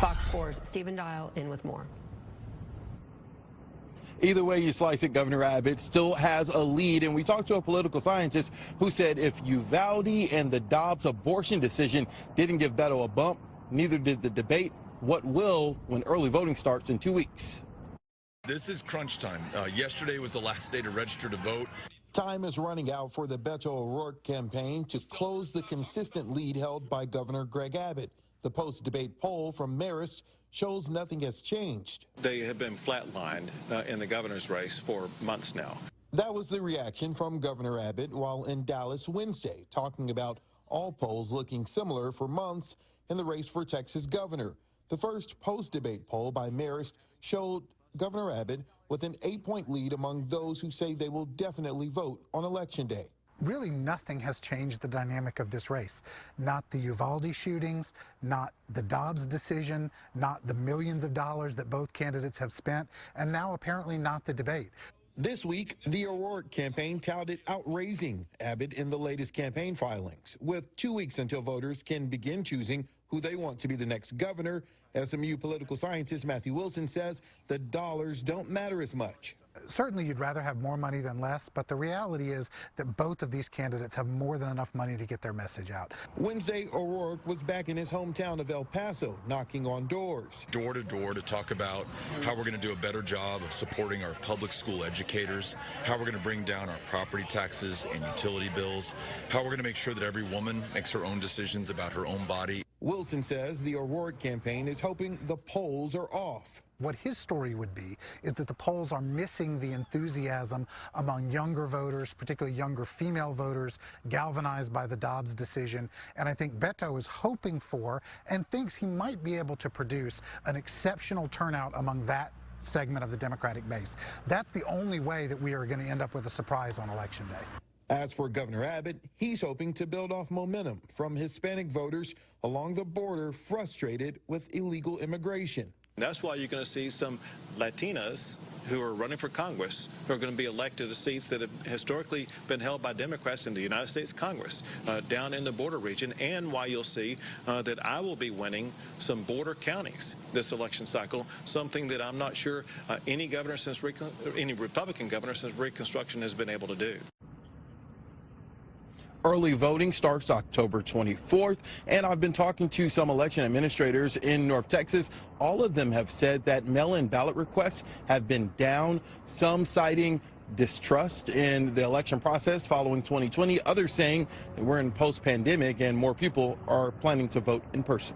Fox 4's Stephen Dial in with more. Either way you slice it, Governor Abbott still has a lead, and we talked to a political scientist who said if Uvalde and the Dobbs abortion decision didn't give Beto a bump, neither did the debate. What will when early voting starts in 2 weeks? This is crunch time. Yesterday was the last day to register to vote. Time is running out for the Beto O'Rourke campaign to close the consistent lead held by Governor Greg Abbott. The post-debate poll from Marist shows nothing has changed. They have been flatlined in the governor's race for months now. That was the reaction from Governor Abbott while in Dallas Wednesday, talking about all polls looking similar for months in the race for Texas governor. The first post-debate poll by Marist showed Governor Abbott with an 8-point lead among those who say they will definitely vote on Election Day. Really nothing has changed the dynamic of this race. Not the Uvalde shootings, not the Dobbs decision, not the millions of dollars that both candidates have spent, and now apparently not the debate. This week, the O'Rourke campaign touted outraising Abbott in the latest campaign filings. With 2 weeks until voters can begin choosing who they want to be the next governor, SMU political scientist Matthew Wilson says the dollars don't matter as much. Certainly you'd rather have more money than less, but the reality is that both of these candidates have more than enough money to get their message out. Wednesday, O'Rourke was back in his hometown of El Paso, knocking on doors. Door to door to talk about how we're going to do a better job of supporting our public school educators, how we're going to bring down our property taxes and utility bills, how we're going to make sure that every woman makes her own decisions about her own body. Wilson says the O'Rourke campaign is hoping the polls are off. What his story would be is that the polls are missing the enthusiasm among younger voters, particularly younger female voters, galvanized by the Dobbs decision. And I think Beto is hoping for and thinks he might be able to produce an exceptional turnout among that segment of the Democratic base. That's the only way that we are going to end up with a surprise on Election Day. As for Governor Abbott, he's hoping to build off momentum from Hispanic voters along the border frustrated with illegal immigration. That's why you're going to see some Latinas who are running for Congress who are going to be elected to seats that have historically been held by Democrats in the United States Congress down in the border region, and why you'll see that I will be winning some border counties this election cycle, something that I'm not sure any Republican governor since Reconstruction has been able to do. Early voting starts October 24th, and I've been talking to some election administrators in North Texas. All of them have said that mail-in ballot requests have been down, some citing distrust in the election process following 2020, others saying that we're in post-pandemic and more people are planning to vote in person.